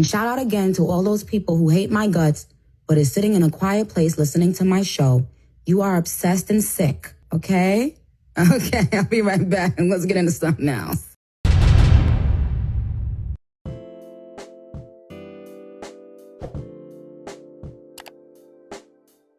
And shout out again to all those people who hate my guts, but is sitting in a quiet place listening to my show. You are obsessed and sick, okay? Okay, I'll be right back. And let's get into something else.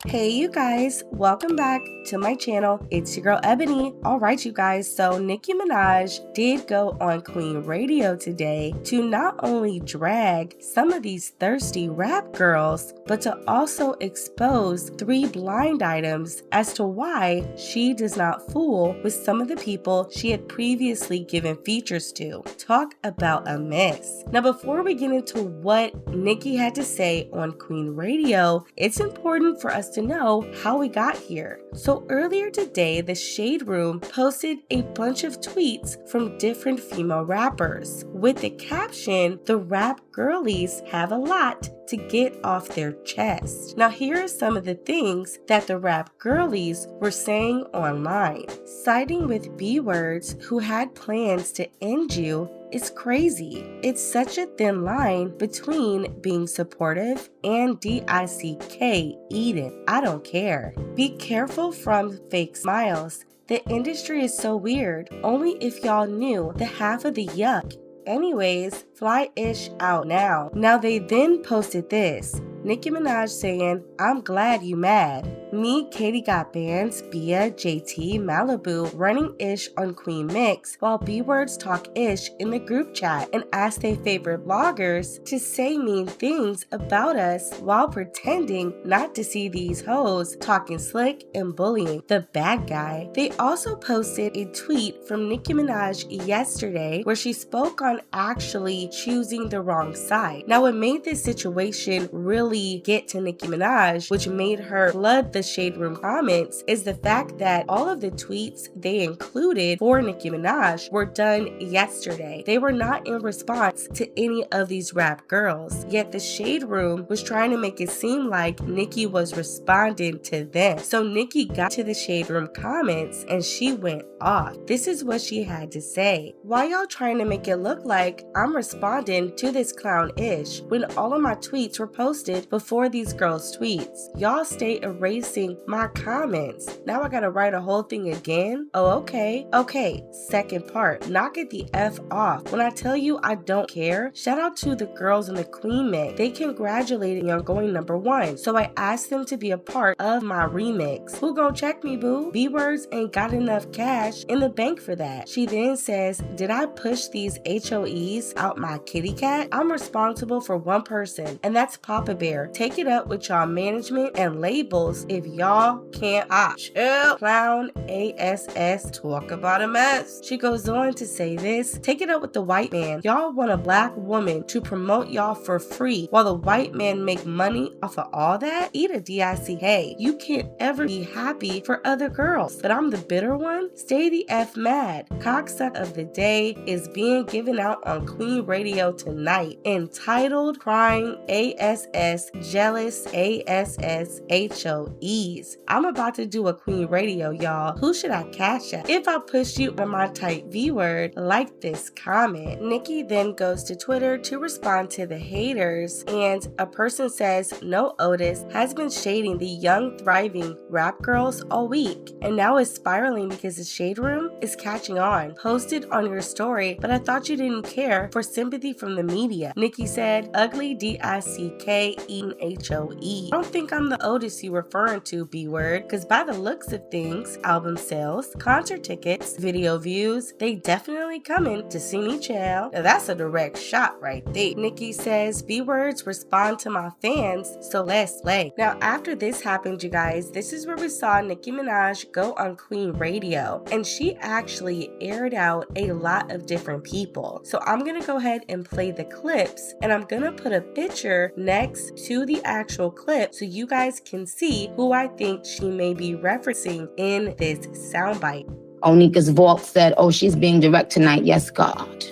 Hey you guys, welcome back to my channel. It's your girl Ebony. Alright you guys, so Nicki Minaj did go on Queen Radio today to not only drag some of these thirsty rap girls, but to also expose 3 blind items as to why she does not fool with some of the people she had previously given features to. Talk about a mess. Now before we get into what Nicki had to say on Queen Radio, it's important for us to know how we got here. So earlier today, the Shade Room posted a bunch of tweets from different female rappers with the caption, "The rap girlies have a lot to get off their chest." Now here are some of the things that the rap girlies were saying online. Siding with B-words who had plans to end you is crazy. It's such a thin line between being supportive and DICK, eat it, I don't care. Be careful from fake smiles. The industry is so weird. Only if y'all knew the half of the yuck. Anyways, fly-ish out now. Now they then posted this. Nicki Minaj saying, "I'm glad you mad. Me, Katie got bands, Bia, JT, Malibu running ish on Queen Mix while B-words talk ish in the group chat and ask their favorite bloggers to say mean things about us while pretending not to see these hoes talking slick and bullying the bad guy." They also posted a tweet from Nicki Minaj yesterday where she spoke on actually choosing the wrong side. Now what made this situation really get to Nicki Minaj, which made her flood the Shade Room comments, is the fact that all of the tweets they included for Nicki Minaj were done yesterday. They were not in response to any of these rap girls, yet the Shade Room was trying to make it seem like Nicki was responding to them. So Nicki got to the Shade Room comments and she went off. This is what she had to say. "Why y'all trying to make it look like I'm responding to this clown-ish when all of my tweets were posted before these girls' tweets? Y'all stay erasing my comments. Now I gotta write a whole thing again? Oh, okay. Okay, second part. Knock it the F off. When I tell you I don't care, shout out to the girls in the Queen Mix. They congratulated me on going #1, so I asked them to be a part of my remix. Who gon' check me, boo? B-words ain't got enough cash in the bank for that." She then says, "Did I push these HOEs out my kitty cat? I'm responsible for one person, and that's Papa Bear. Take it up with y'all management and labels if y'all can't chill." Clown ASS, talk about a mess. She goes on to say this, "Take it up with the white man. Y'all want a black woman to promote y'all for free while the white man make money off of all that? Eat a DICK. You can't ever be happy for other girls, but I'm the bitter one? Stay the F mad." Cocksuck of the day is being given out on Queen Radio tonight, entitled "Crying ASS Jealous ASS HOEs." I'm about to do a Queen Radio, y'all. Who should I cash at? If I push you on my tight V word, like this comment. Nicki then goes to Twitter to respond to the haters, and a person says, "No, Otis has been shading the young, thriving rap girls all week, and now is spiraling because the Shade Room is catching on. Posted on your story, but I thought you didn't care for sympathy from the media." Nicki said, "Ugly DICK eating HOE. I don't think I'm the Otis you referring to, B-word, because by the looks of things, album sales, concert tickets, video views, they definitely coming to see me chill." Now that's a direct shot right there. Nicki says, "B-words respond to my fans, so let's play." Now after this happened, you guys, this is where we saw Nicki Minaj go on Queen Radio, and she actually aired out a lot of different people. So I'm gonna go ahead and play the clips, and I'm gonna put a picture next to the actual clip so you guys can see who I think she may be referencing in this soundbite. Onika's vault said, "Oh, she's being direct tonight. Yes, God."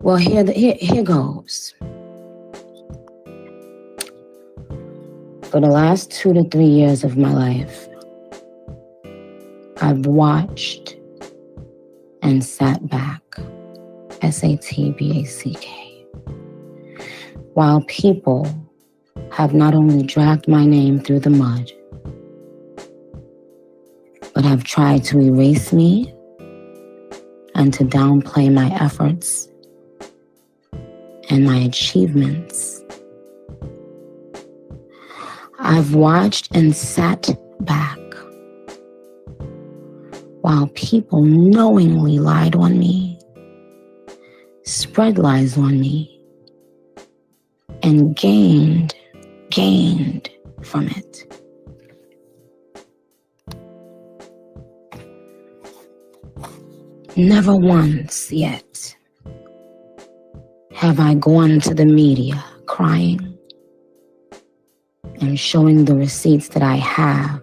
Well, here goes. For the last 2 to 3 years of my life, I've watched and sat back, SATBACK, while people have not only dragged my name through the mud, but have tried to erase me and to downplay my efforts and my achievements. I've watched and sat back while people knowingly lied on me, spread lies on me, and gained from it. Never once yet have I gone to the media crying and showing the receipts that I have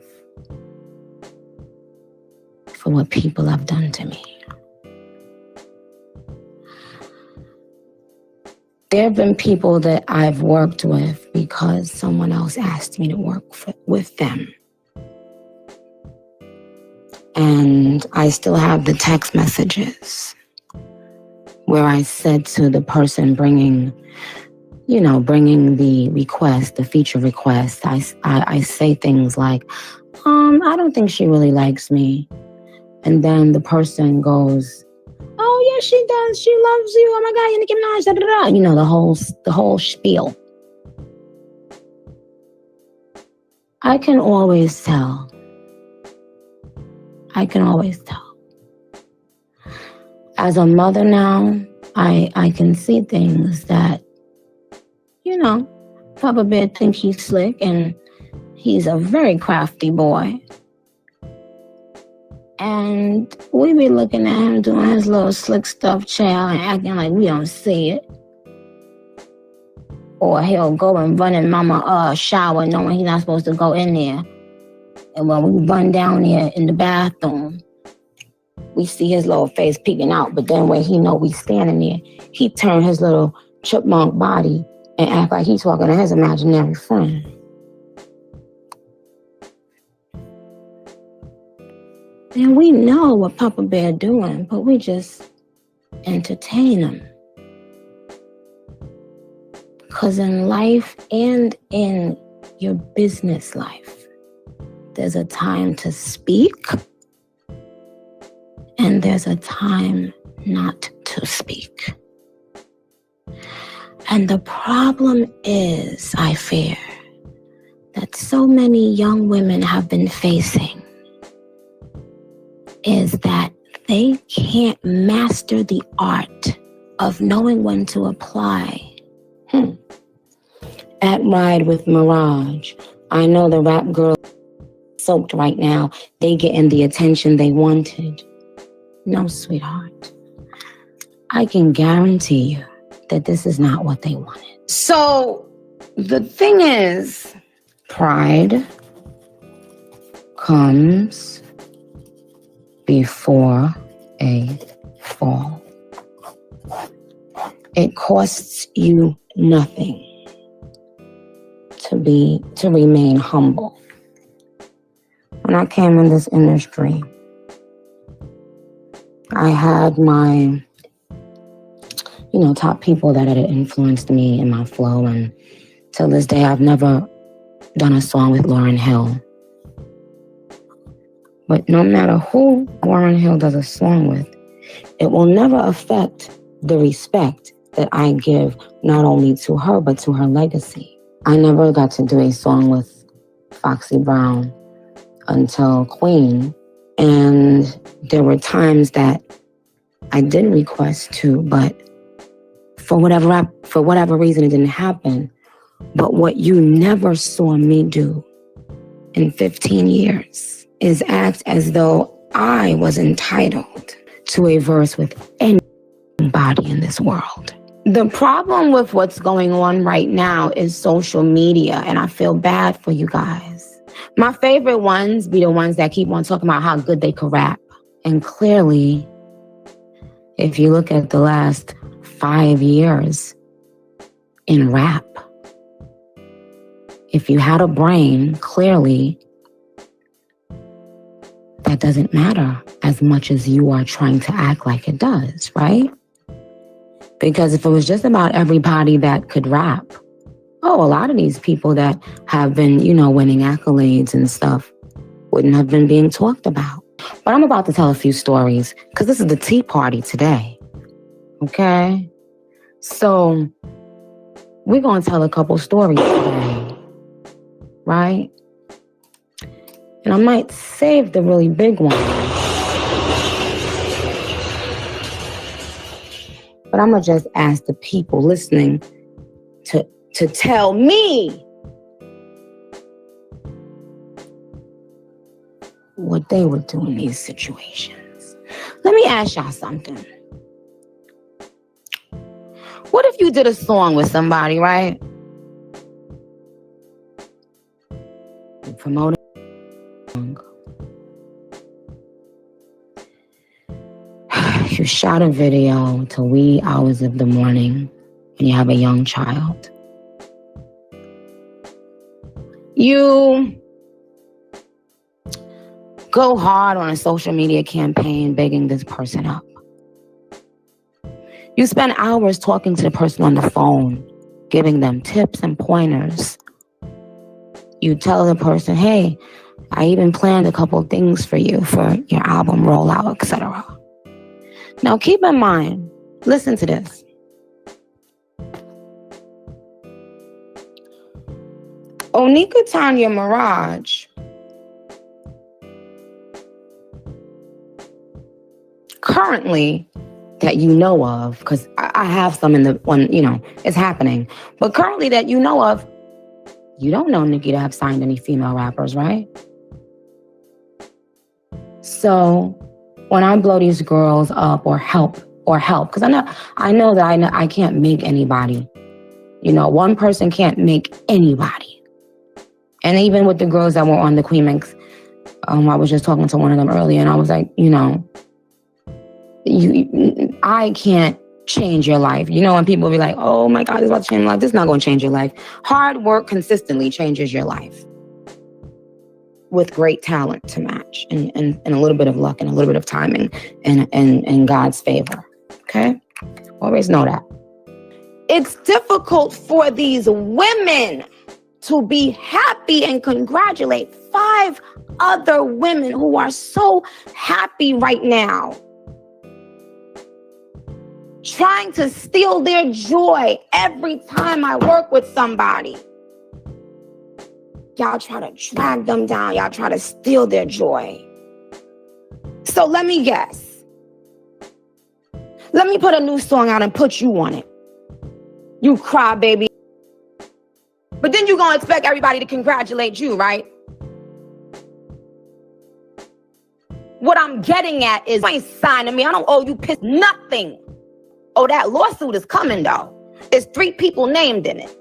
for what people have done to me. There have been people that I've worked with because someone else asked me to work with them. And I still have the text messages where I said to the person bringing the request, the feature request, I say things like, I don't think she really likes me. And then the person goes, oh, yes, she does. She loves you. Oh, my God, you're Nicki Minaj. Da, da, da. You know, the whole spiel. I can always tell. As a mother now, I can see things that, Papa Bear think he's slick, and he's a very crafty boy. And we be looking at him doing his little slick stuff, child, and acting like we don't see it. Or he'll go and run in mama shower knowing he's not supposed to go in there. And when we run down there in the bathroom, we see his little face peeking out. But then when he know we standing there, he turn his little chipmunk body and act like he's talking to his imaginary friend. And we know what Papa Bear doing, but we just entertain him. Because in life and in your business life, there's a time to speak and there's a time not to speak. And the problem is, I fear, that so many young women have been facing is that they can't master the art of knowing when to apply. At Ride with Mirage, I know the rap girl soaked right now. They getting the attention they wanted. No, sweetheart. I can guarantee you that this is not what they wanted. So the thing is, pride comes before a fall. It costs you nothing to remain humble. When I came in this industry, I had my, top people that had influenced me in my flow, and till this day, I've never done a song with Lauryn Hill. But no matter who Lauryn Hill does a song with, it will never affect the respect that I give not only to her, but to her legacy. I never got to do a song with Foxy Brown until Queen. And there were times that I did request to, but for whatever reason, it didn't happen. But what you never saw me do in 15 years is act as though I was entitled to a verse with anybody in this world. The problem with what's going on right now is social media, and I feel bad for you guys. My favorite ones be the ones that keep on talking about how good they can rap. And clearly, if you look at the last 5 years in rap, if you had a brain, clearly, that doesn't matter as much as you are trying to act like it does, right? Because if it was just about everybody that could rap, oh, a lot of these people that have been, winning accolades and stuff wouldn't have been being talked about. But I'm about to tell a few stories because this is the tea party today. Okay? So we're going to tell a couple stories today. Right? And I might save the really big one. But I'm going to just ask the people listening to tell me what they would do in these situations. Let me ask y'all something. What if you did a song with somebody, right? You promote a song. You shot a video till wee hours of the morning and you have a young child. You go hard on a social media campaign begging this person up. You spend hours talking to the person on the phone, giving them tips and pointers. You tell the person, hey, I even planned a couple things for you for your album rollout, etc. Now keep in mind, listen to this. Onika Tanya Mirage currently that you know of, because I have some in the one, it's happening. But currently that you know of, you don't know Nicki to have signed any female rappers, right? So when I blow these girls up or help, because I know that I can't make anybody. One person can't make anybody. And even with the girls that were on the Queen Mix, I was just talking to one of them earlier, and I was like, I can't change your life. When people be like, oh my God, this is about to change your life. This is not going to change your life. Hard work consistently changes your life with great talent to match and a little bit of luck and a little bit of timing and God's favor. Okay? Always know that. It's difficult for these women to be happy and congratulate 5 other women who are so happy right now. Trying to steal their joy every time I work with somebody. Y'all try to drag them down. Y'all try to steal their joy. So let me guess. Let me put a new song out and put you on it. You cry, baby. But then you're going to expect everybody to congratulate you, right? What I'm getting at is, you ain't signing me. I don't owe you nothing. Oh, that lawsuit is coming, though. There's 3 people named in it.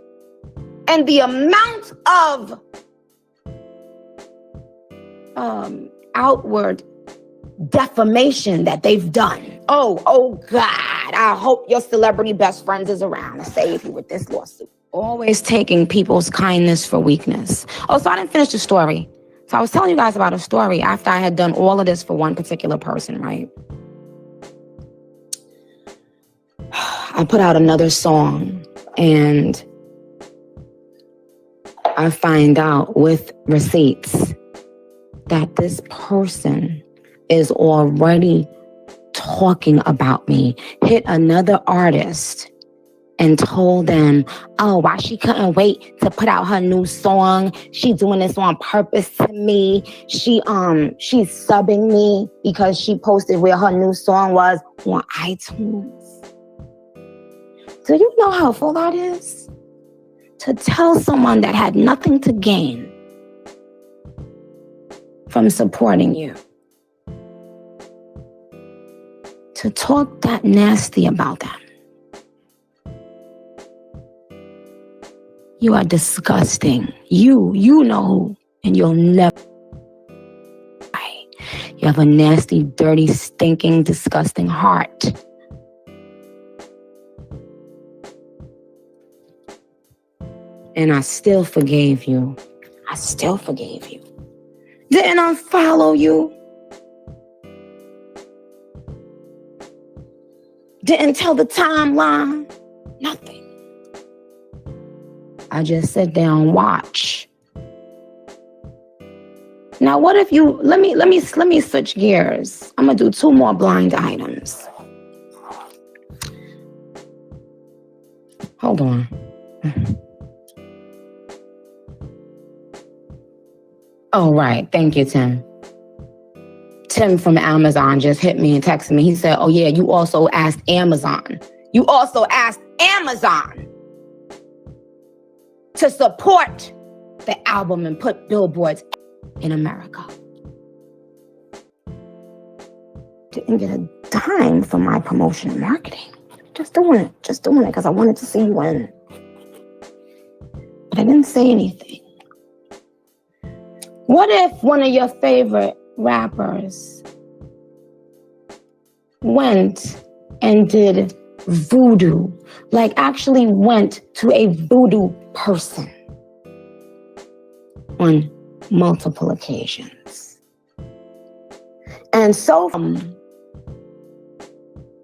And the amount of outward defamation that they've done. Oh, God. I hope your celebrity best friends is around to save you with this lawsuit. Always taking people's kindness for weakness. Oh, so I didn't finish the story. So I was telling you guys about a story after I had done all of this for one particular person, right? I put out another song and I find out with receipts that this person is already talking about me, hit another artist and told them, oh, why she couldn't wait to put out her new song. She doing this on purpose to me. She's subbing me because she posted where her new song was on iTunes. Do you know how full that is? To tell someone that had nothing to gain from supporting you, to talk that nasty about them. You are disgusting. You know who, and you'll never. You have a nasty, dirty, stinking, disgusting heart. And I still forgave you. I still forgave you. Didn't unfollow you. Didn't tell the timeline. Nothing. I just sit there and watch. Now, what if you, let me switch gears. I'm gonna do 2 more blind items. Hold on. Oh, right. Thank you, Tim. Tim from Amazon just hit me and texted me. He said, oh yeah, you also asked Amazon. You also asked Amazon to support the album and put billboards in America. Didn't get a dime for my promotion and marketing. Just doing it because I wanted to see you win. But I didn't say anything. What if one of your favorite rappers went and did voodoo? Like actually went to a voodoo person on multiple occasions. And so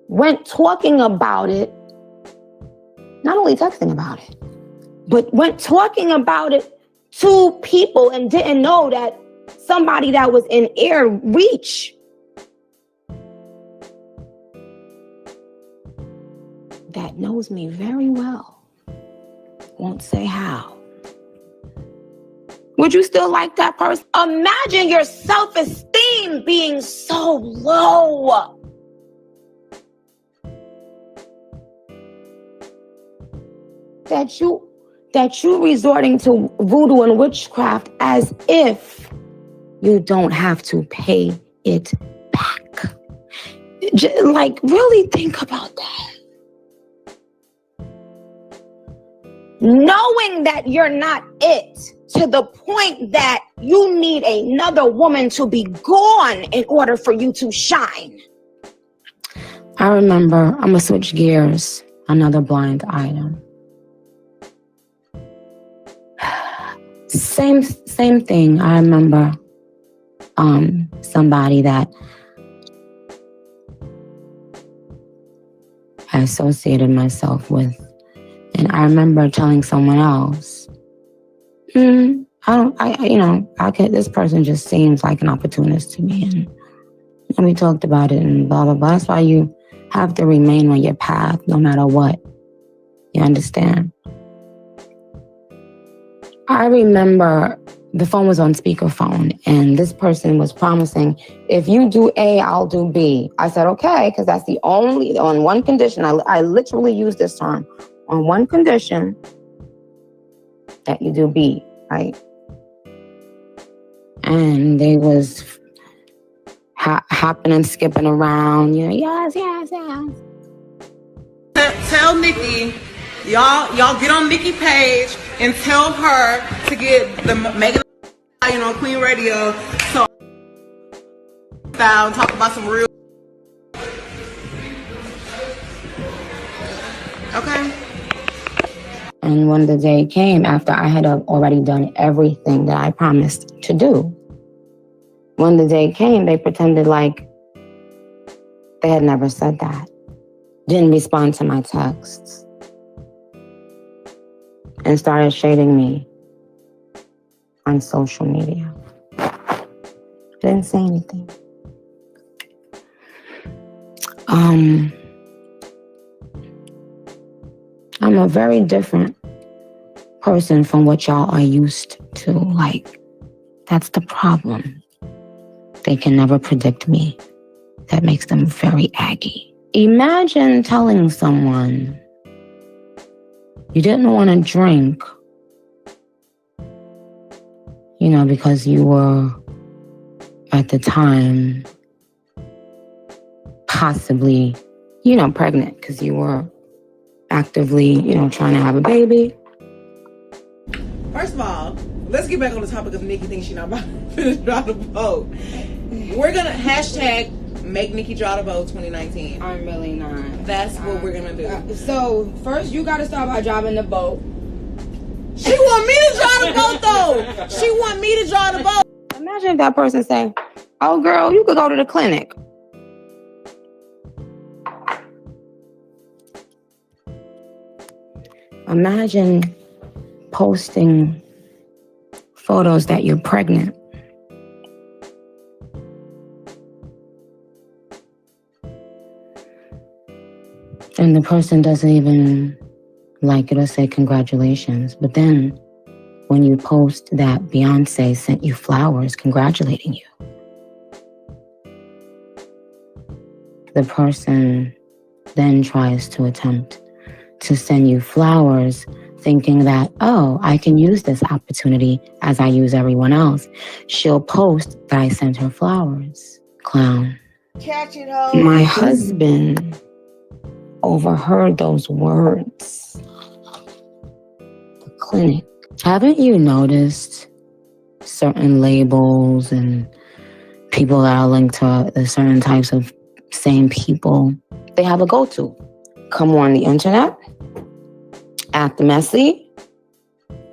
went talking about it, not only texting about it, but went talking about it to people and didn't know that somebody that was in air reach that knows me very well won't say how. Would you still like that person? Imagine your self-esteem being so low. That you resorting to voodoo and witchcraft as if you don't have to pay it back. Like, really think about that. Knowing that you're not it, to the point that you need another woman to be gone in order for you to shine. I remember, I'm gonna switch gears, another blind item. Same thing. I remember somebody that I associated myself with. And I remember telling someone else, this person just seems like an opportunist to me. And we talked about it and blah, blah, blah. That's why you have to remain on your path no matter what. You understand? I remember the phone was on speakerphone and this person was promising, if you do A, I'll do B. I said, okay, because that's on one condition. I literally use this term. On one condition, that you do B, right? And they was hopping and skipping around, yes. Tell Nicki, y'all get on Nicki page and tell her to get the Megan Stallion on Queen Radio. So style and talk about some real. Okay. And when the day came, after I had already done everything that I promised to do, when the day came, they pretended like they had never said that. Didn't respond to my texts. And started shading me on social media. Didn't say anything. I'm a very different person from what y'all are used to. Like, that's the problem. They can never predict me. That makes them very aggy. Imagine telling someone you didn't want to drink, because you were, at the time, possibly, pregnant because you were actively, trying to have a baby. First of all, let's get back on the topic of Nicki thinks she's not about to finish draw the vote. We're gonna hashtag make Nicki draw the vote 2019. I'm really not. That's what we're gonna do. So first you gotta start by driving the boat. She want me to draw the vote though. She want me to draw the vote. Imagine if that person say, oh girl, you could go to the clinic. Imagine posting photos that you're pregnant. And the person doesn't even like it or say congratulations. But then when you post that Beyonce sent you flowers congratulating you, the person then tries to attempt to send you flowers thinking that, oh, I can use this opportunity as I use everyone else. She'll post that I sent her flowers. Clown. Catch it, ho. My husband overheard those words. The clinic. Haven't you noticed certain labels and people that are linked to the certain types of same people? They have a go-to. Come on the internet, act messy,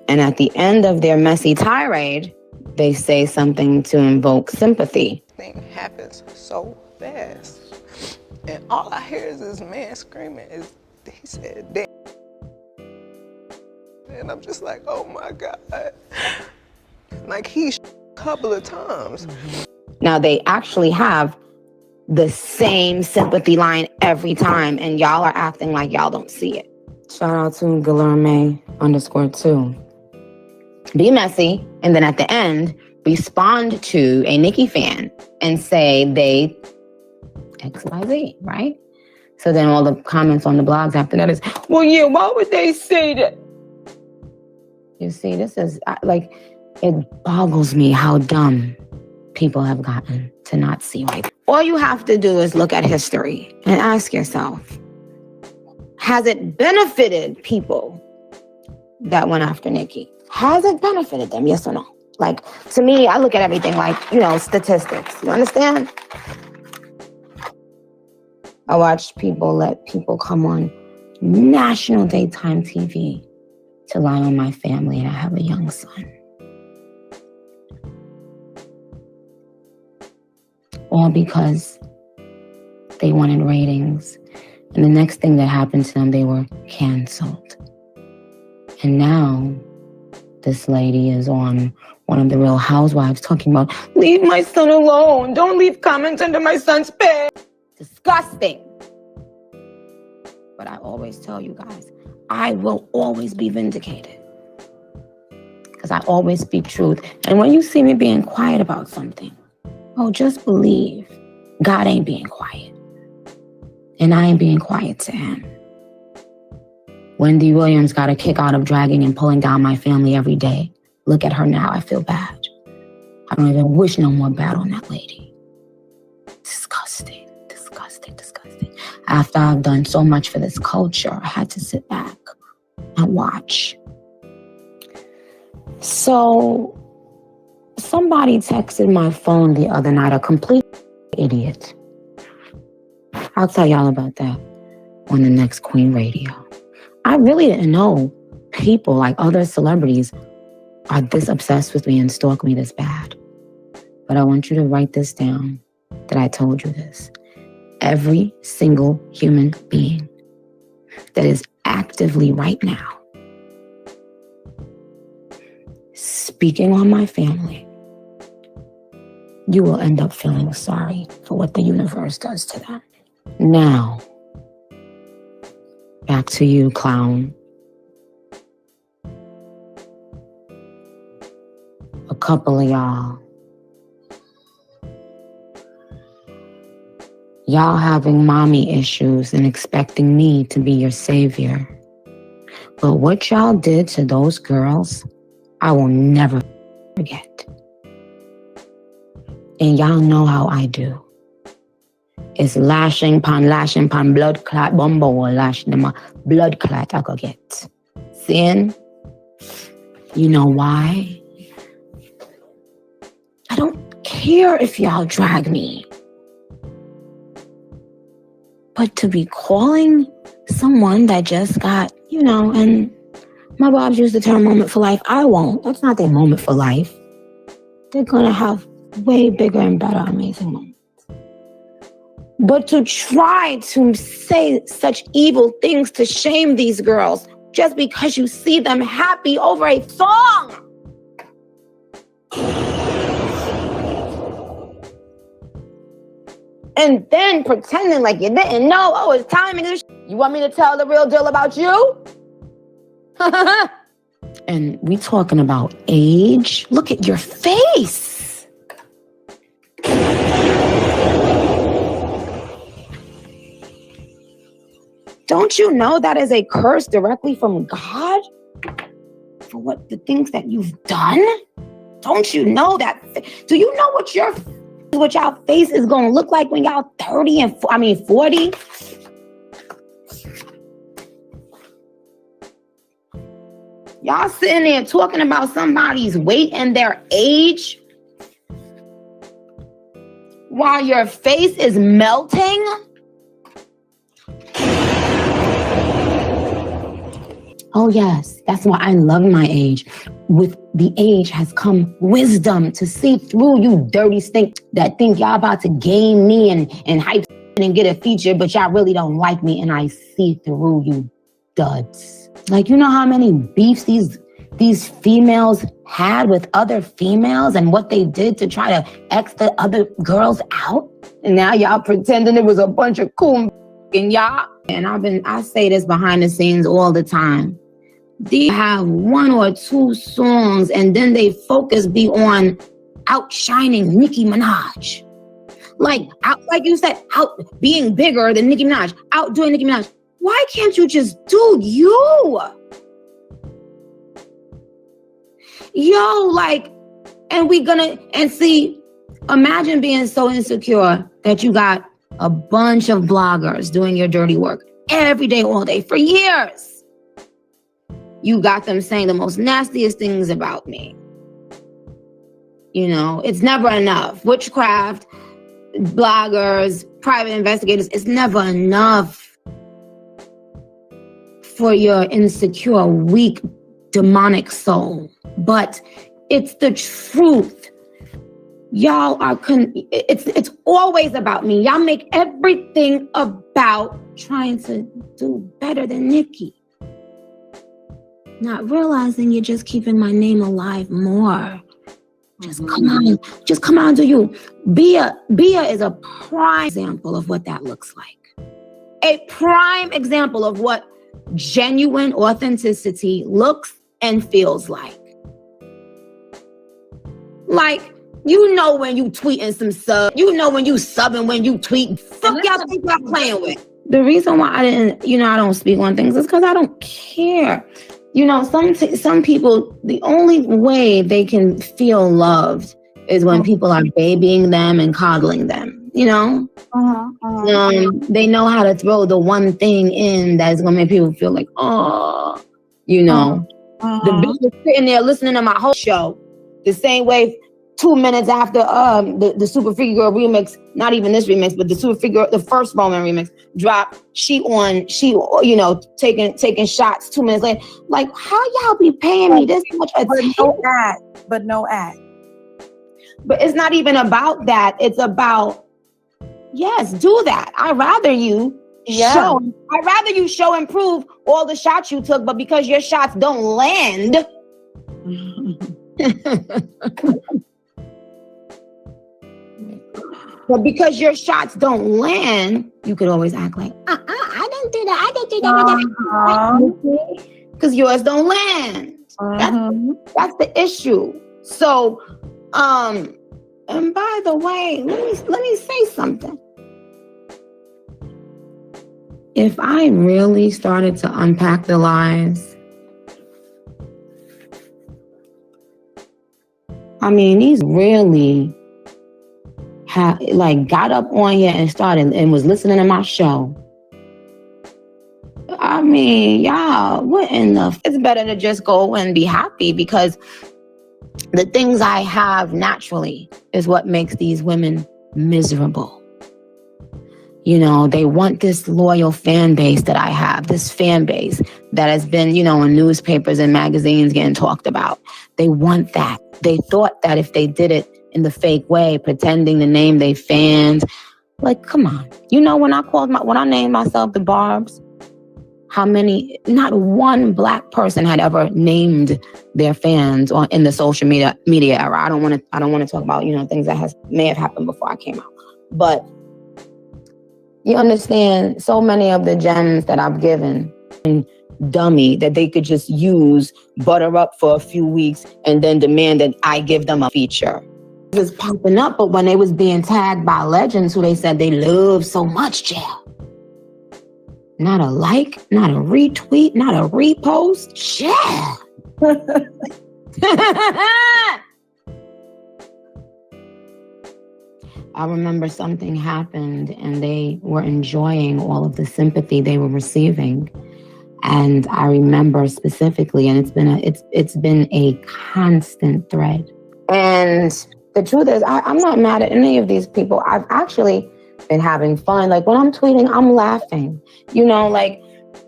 and at the end of their messy tirade, they say something to invoke sympathy. Thing happens so fast. And all I hear is this man screaming, he said, damn. And I'm just like, oh my God. Like he a couple of times. Now they actually have the same sympathy line every time, and y'all are acting like y'all don't see it. Shout out to Guillerme_2. Be messy, and then at the end, respond to a Nicki fan and say they XYZ, right? So then all the comments on the blogs after that is, well, yeah, why would they say that? You see, this is like, it boggles me how dumb people have gotten to not see right. All you have to do is look at history and ask yourself, has it benefited people that went after Nicki? Has it benefited them, yes or no? Like, to me, I look at everything like, statistics. You understand? I watch people let people come on national daytime TV to lie on my family, and I have a young son. All because they wanted ratings. And the next thing that happened to them, they were canceled. And now this lady is on one of the Real Housewives talking about, leave my son alone. Don't leave comments under my son's page. Disgusting. But I always tell you guys, I will always be vindicated. Because I always speak truth. And when you see me being quiet about something, just believe God ain't being quiet. And I ain't being quiet to him. Wendy Williams got a kick out of dragging and pulling down my family every day. Look at her now. I feel bad. I don't even wish no more bad on that lady. Disgusting, disgusting, disgusting. After I've done so much for this culture, I had to sit back and watch. So somebody texted my phone the other night, a complete idiot. I'll tell y'all about that on the next Queen Radio. I really didn't know people like other celebrities are this obsessed with me and stalk me this bad. But I want you to write this down, that I told you this. Every single human being that is actively right now speaking on my family, you will end up feeling sorry for what the universe does to them. Now, back to you, clown. A couple of y'all having mommy issues and expecting me to be your savior. But what y'all did to those girls, I will never forget. And y'all know how I do. It's lashing pan blood clot bumbo or lash them a blood clot I could get. Sin, you know why? I don't care if y'all drag me. But to be calling someone that just got, and my Bobs used the term moment for life. I won't. That's not their moment for life. They're going to have way bigger and better amazing moments. But to try to say such evil things to shame these girls just because you see them happy over a song. And then pretending like you didn't know, oh, it's timing. You want me to tell the real deal about you? And we talking about age? Look at your face. Don't you know that is a curse directly from God for what the things that you've done? Don't you know that? Do you know what y'all face is gonna look like when y'all 40? Y'all sitting there talking about somebody's weight and their age while your face is melting? Oh yes, that's why I love my age. With the age has come wisdom to see through you dirty stink that think y'all about to game me and hype and get a feature, but y'all really don't like me, and I see through you duds. Like, you know how many beefs these females had with other females and what they did to try to X the other girls out? And now y'all pretending it was a bunch of cool and y'all. And I say this behind the scenes all the time. They have one or two songs and then they focus be on outshining Nicki Minaj. Like you said, out being bigger than Nicki Minaj, outdoing Nicki Minaj. Why can't you just do you? Yo, like, and see, imagine being so insecure that you got a bunch of bloggers doing your dirty work every day, all day, for years. You got them saying the most nastiest things about me. You know, it's never enough. Witchcraft, bloggers, private investigators, it's never enough for your insecure, weak, demonic soul. But it's the truth. Y'all are, it's always about me. Y'all make everything about trying to do better than Nicki. Not realizing you're just keeping my name alive more. Just come on, do you. Bia is a prime example of what that looks like. A prime example of what genuine authenticity looks and feels like. Like, you know when you tweeting some sub, you know when you subbing, when you tweet. Fuck y'all think y'all playing with. The reason why I don't speak on things is because I don't care. You know, some people, the only way they can feel loved is when people are babying them and coddling them, you know? They know how to throw the one thing in that's going to make people feel like, oh, you know. The bitch is sitting there listening to my whole show the same way 2 minutes after the Super Freaky Girl remix, not even this remix, but the Super Freaky Girl, the first Roman remix dropped, she taking shots 2 minutes later. Like, how y'all be paying me this much attention? But no ad. But it's not even about that. It's about, yes, do that. I'd rather you show and prove all the shots you took, but because your shots don't land. But because your shots don't land, you could always act like, I didn't do that. Because yours don't land. That's the issue. So, and by the way, let me say something. If I really started to unpack the lies, I mean, these really got up on here and started and was listening to my show. I mean, y'all, what in the... It's better to just go and be happy because the things I have naturally is what makes these women miserable. You know, they want this loyal fan base that I have, this fan base that has been, in newspapers and magazines getting talked about. They want that. They thought that if they did it in the fake way, pretending to name they fans, like, come on. You know, when I named myself the Barbs, how many, not one Black person had ever named their fans on in the social media era. I don't want to talk about, things that may have happened before I came out. But you understand, so many of the gems that I've given and dummy that they could just use, butter up for a few weeks, and then demand that I give them a feature. It was popping up, but when they was being tagged by legends who they said they love so much, jail. Not a like, not a retweet, not a repost. Yeah. I remember something happened and they were enjoying all of the sympathy they were receiving. And I remember specifically, and it's been a constant thread. And the truth is, I'm not mad at any of these people. I've actually been having fun. Like when I'm tweeting, I'm laughing,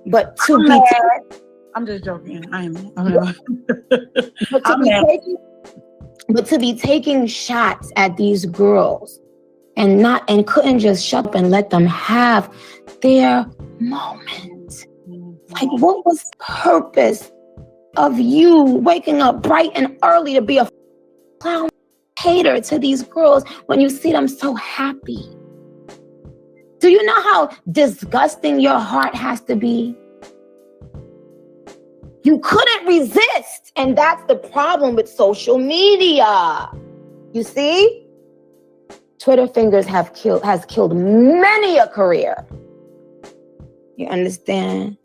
but I'm just joking. But to be taking shots at these girls and couldn't just shut up and let them have their moment. Like, what was the purpose of you waking up bright and early to be a clown hater to these girls when you see them so happy? Do you know how disgusting your heart has to be? You couldn't resist. And that's the problem with social media. You see? Twitter fingers has killed many a career. You understand?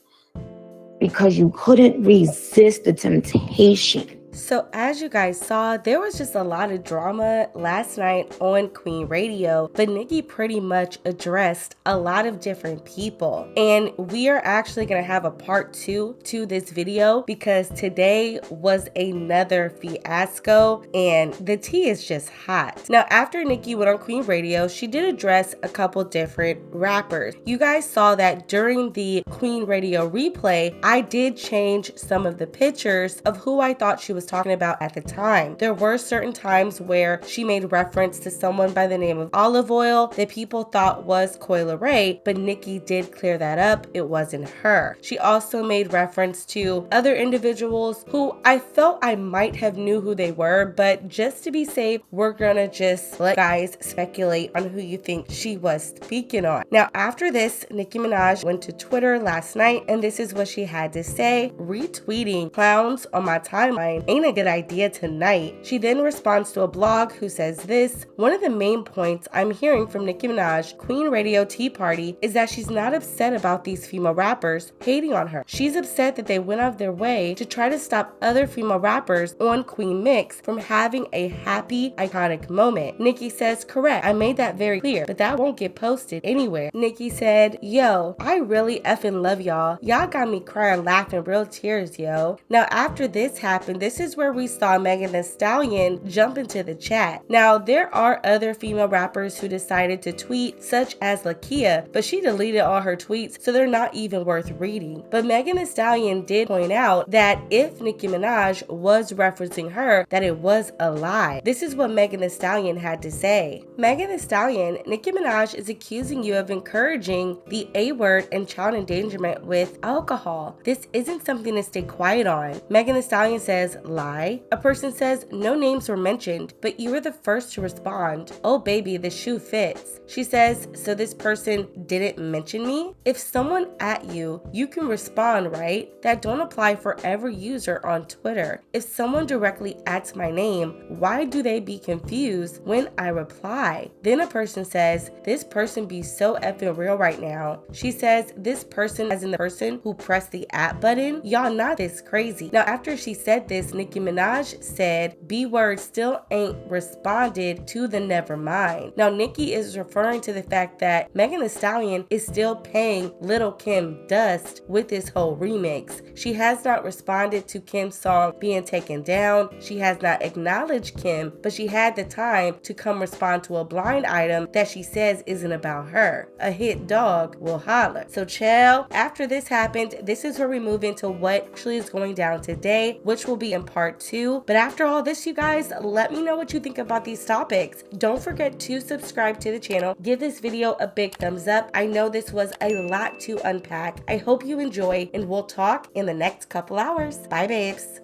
Because you couldn't resist the temptation. So as you guys saw, there was just a lot of drama last night on Queen Radio, but Nicki pretty much addressed a lot of different people. And we are actually going to have a part 2 to this video because today was another fiasco and the tea is just hot. Now, after Nicki went on Queen Radio, she did address a couple different rappers. You guys saw that during the Queen Radio replay, I did change some of the pictures of who I thought she was talking about at the time. There were certain times where she made reference to someone by the name of Olive Oil that people thought was Coi Leray, but Nicki did clear that up. It wasn't her. She also made reference to other individuals who I felt I might have knew who they were, but just to be safe, we're gonna just let guys speculate on who you think she was speaking on. Now, after this, Nicki Minaj went to Twitter last night, and this is what she had to say. Retweeting clowns on my timeline ain't a good idea tonight. She then responds to a blog who says this: one of the main points I'm hearing from Nicki Minaj, Queen Radio Tea Party, is that she's not upset about these female rappers hating on her. She's upset that they went out of their way to try to stop other female rappers on Queen Mix from having a happy, iconic moment. Nicki says, correct, I made that very clear, but that won't get posted anywhere. Nicki said, yo, I really effing love y'all. Y'all got me crying, laughing, real tears, yo. Now, after this happened, this is where we saw Megan Thee Stallion jump into the chat. Now, there are other female rappers who decided to tweet, such as Lakia, but she deleted all her tweets, so they're not even worth reading. But Megan Thee Stallion did point out that if Nicki Minaj was referencing her, that it was a lie. This is what Megan Thee Stallion had to say. Megan Thee Stallion, Nicki Minaj is accusing you of encouraging the A-word and child endangerment with alcohol. This isn't something to stay quiet on. Megan Thee Stallion says, lie. A person says, no names were mentioned, but you were the first to respond. Oh baby, the shoe fits. She says, so this person didn't mention me? If someone at you, you can respond, right? That don't apply for every user on Twitter. If someone directly adds my name, why do they be confused when I reply? Then a person says, this person be so effing real right now. She says, this person, as in the person who pressed the at button, y'all not this crazy. Now, after she said this, Nicki Minaj said, B-word still ain't responded to the never mind. Now, Nicki is referring to the fact that Megan Thee Stallion is still paying Lil' Kim dust with this whole remix. She has not responded to Kim's song being taken down. She has not acknowledged Kim, but she had the time to come respond to a blind item that she says isn't about her. A hit dog will holler. So chill. After this happened, this is where we move into what actually is going down today, which will be in part 2. But after all this, you guys, let me know what you think about these topics. Don't forget to subscribe to the channel. Give this video a big thumbs up. I know this was a lot to unpack. I hope you enjoy, and we'll talk in the next couple hours. Bye, babes.